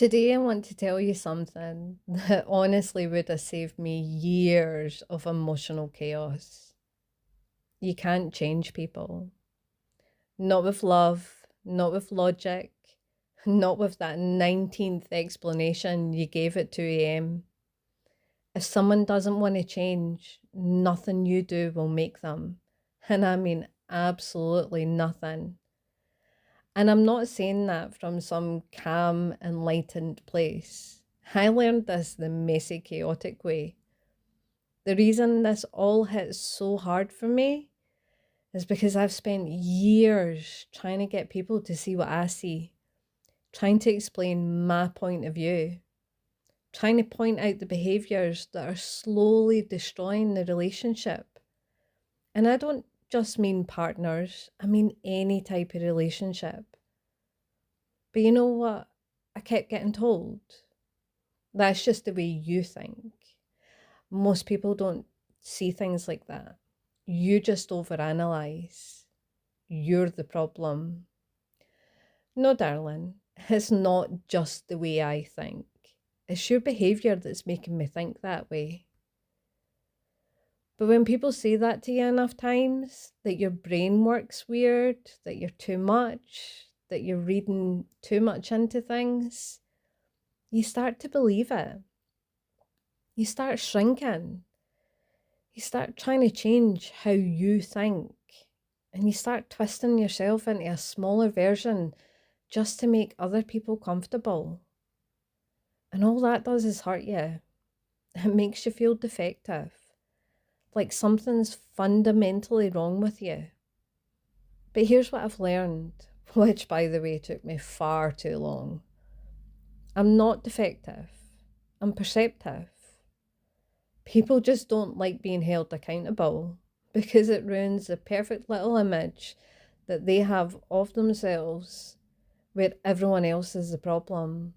Today, I want to tell you something that honestly would have saved me years of emotional chaos. You can't change people. Not with love, not with logic, not with that 19th explanation you gave at 2 a.m. If someone doesn't want to change, nothing you do will make them. And I mean, absolutely nothing. And I'm not saying that from some calm, enlightened place. I learned this the messy, chaotic way. The reason this all hits so hard for me is because I've spent years trying to get people to see what I see, trying to explain my point of view, trying to point out the behaviours that are slowly destroying the relationship. And I don't just mean partners, I mean any type of relationship. But you know what? I kept getting told. That's just the way you think. Most people don't see things like that. You just overanalyze. You're the problem. No, darling, it's not just the way I think. It's your behaviour that's making me think that way. But when people say that to you enough times, that your brain works weird, that you're too much, that you're reading too much into things, you start to believe it. You start shrinking. You start trying to change how you think. And you start twisting yourself into a smaller version just to make other people comfortable. And all that does is hurt you. It makes you feel defective, like something's fundamentally wrong with you. But here's what I've learned, which, by the way, took me far too long. I'm not defective. I'm perceptive. People just don't like being held accountable because it ruins the perfect little image that they have of themselves where everyone else is the problem.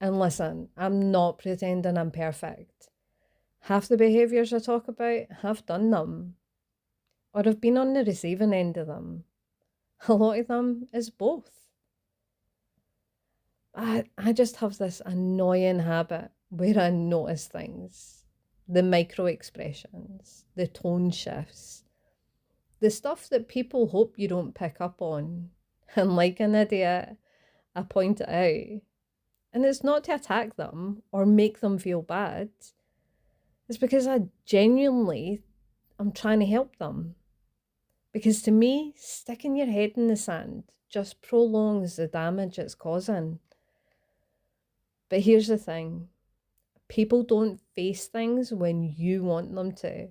And listen, I'm not pretending I'm perfect. Half the behaviours I talk about, have done them, or have been on the receiving end of them. A lot of them is both. I just have this annoying habit where I notice things, the micro expressions, the tone shifts, the stuff that people hope you don't pick up on. And like an idiot, I point it out. And it's not to attack them or make them feel bad. It's because I genuinely am trying to help them. Because to me, sticking your head in the sand just prolongs the damage it's causing. But here's the thing. People don't face things when you want them to.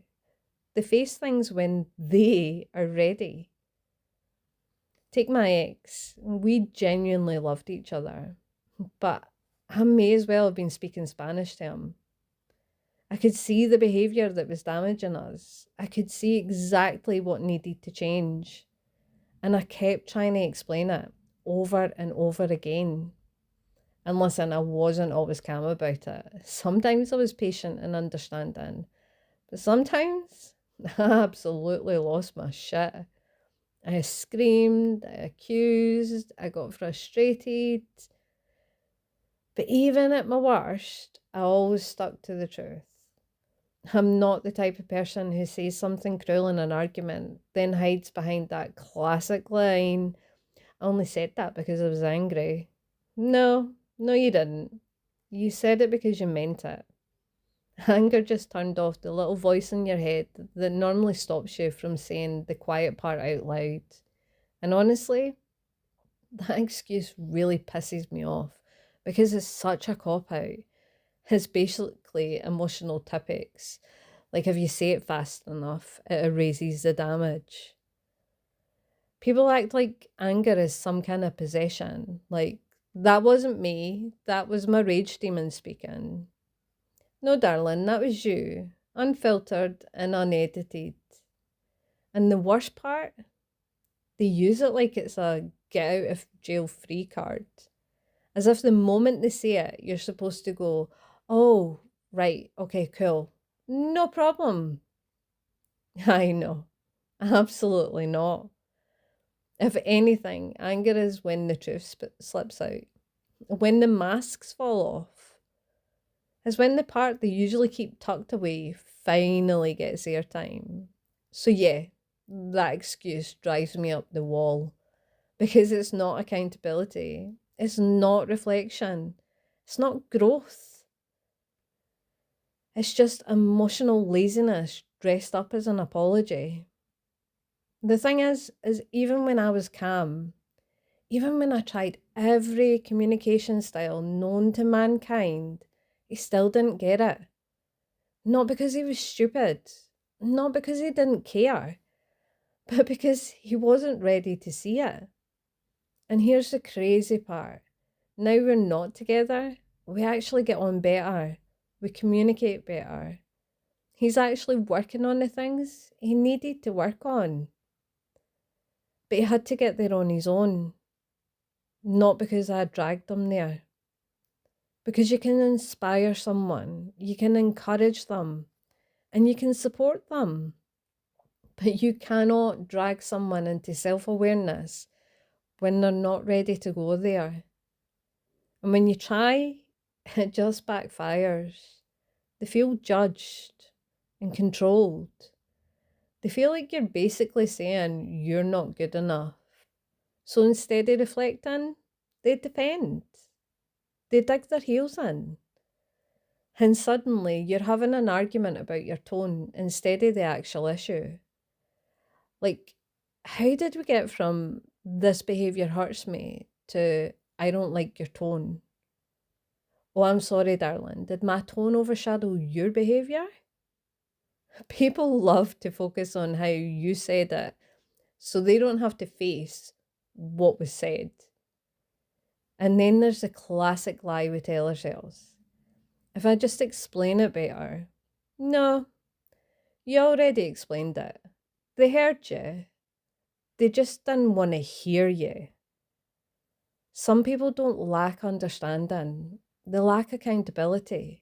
They face things when they are ready. Take my ex. We genuinely loved each other, but I may as well have been speaking Spanish to him. I could see the behaviour that was damaging us. I could see exactly what needed to change. And I kept trying to explain it over and over again. And listen, I wasn't always calm about it. Sometimes I was patient and understanding, but sometimes I absolutely lost my shit. I screamed, I accused, I got frustrated. But even at my worst, I always stuck to the truth. I'm not the type of person who says something cruel in an argument, then hides behind that classic line, I only said that because I was angry. No, no, you didn't. You said it because you meant it. Anger just turned off the little voice in your head that normally stops you from saying the quiet part out loud. And honestly, that excuse really pisses me off because it's such a cop out. It's basically emotional typics. Like if you say it fast enough, it erases the damage. People act like anger is some kind of possession. Like, that wasn't me, that was my rage demon speaking. No, darling, that was you, unfiltered and unedited. And the worst part, they use it like it's a get out of jail free card. As if the moment they say it, you're supposed to go, oh, right, okay, cool. No problem. I know. Absolutely not. If anything, anger is when the truth slips out. when the masks fall off, is when the part they usually keep tucked away finally gets airtime. So, yeah, that excuse drives me up the wall because it's not accountability, it's not reflection, it's not growth. It's just emotional laziness dressed up as an apology. The thing is even when I was calm, even when I tried every communication style known to mankind, he still didn't get it. Not because he was stupid, not because he didn't care, but because he wasn't ready to see it. And here's the crazy part. Now we're not together, we actually get on better, we communicate better. He's actually working on the things he needed to work on. But he had to get there on his own, not because I dragged him there. Because you can inspire someone, you can encourage them, and you can support them. But you cannot drag someone into self awareness when they're not ready to go there. And when you try, it just backfires. They feel judged and controlled. They feel like you're basically saying you're not good enough. So instead of reflecting, they defend. They dig their heels in. And suddenly you're having an argument about your tone instead of the actual issue. Like, how did we get from this behaviour hurts me to I don't like your tone? Oh, I'm sorry, darling. Did my tone overshadow your behaviour? People love to focus on how you said it so they don't have to face what was said. And then there's the classic lie we tell ourselves. If I just explain it better. No, you already explained it. They heard you. They just didn't want to hear you. Some people don't lack understanding, they lack accountability.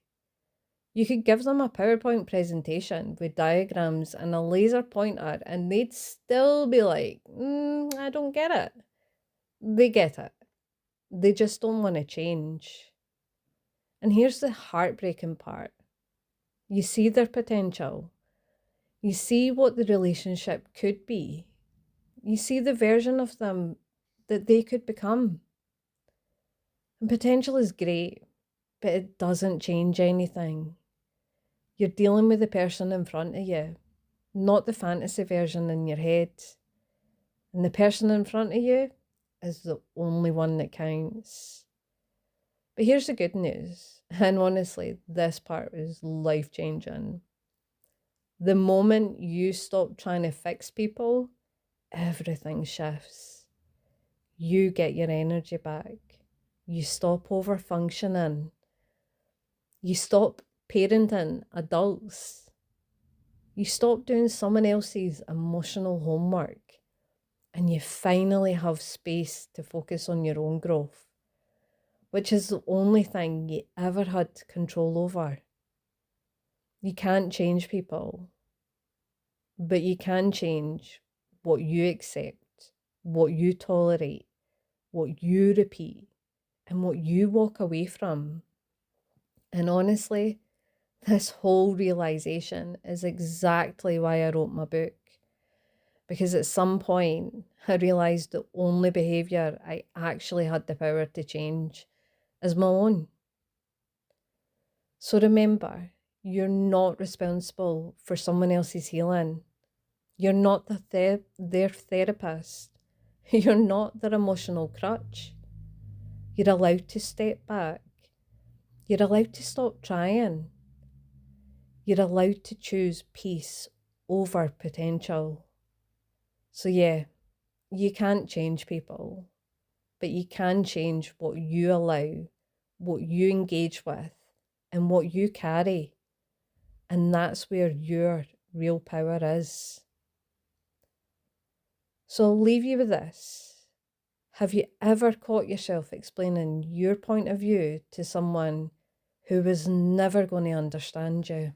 You could give them a PowerPoint presentation with diagrams and a laser pointer, and they'd still be like, I don't get it. They get it. They just don't want to change. And here's the heartbreaking part. You see their potential. You see what the relationship could be. You see the version of them that they could become. And potential is great, but it doesn't change anything. You're dealing with the person in front of you, not the fantasy version in your head. And the person in front of you is the only one that counts. But here's the good news, and honestly, this part is life changing. The moment you stop trying to fix people, everything shifts. You get your energy back. You stop over functioning. You stop parenting adults. You stop doing someone else's emotional homework. And you finally have space to focus on your own growth, which is the only thing you ever had control over. You can't change people, but you can change what you accept, what you tolerate, what you repeat, and what you walk away from. And honestly, this whole realization is exactly why I wrote my book. Because at some point, I realised the only behaviour I actually had the power to change is my own. So remember, you're not responsible for someone else's healing. You're not their therapist. You're not their emotional crutch. You're allowed to step back. You're allowed to stop trying. You're allowed to choose peace over potential. So yeah, you can't change people, but you can change what you allow, what you engage with, and what you carry. And that's where your real power is. So I'll leave you with this. Have you ever caught yourself explaining your point of view to someone who was never going to understand you?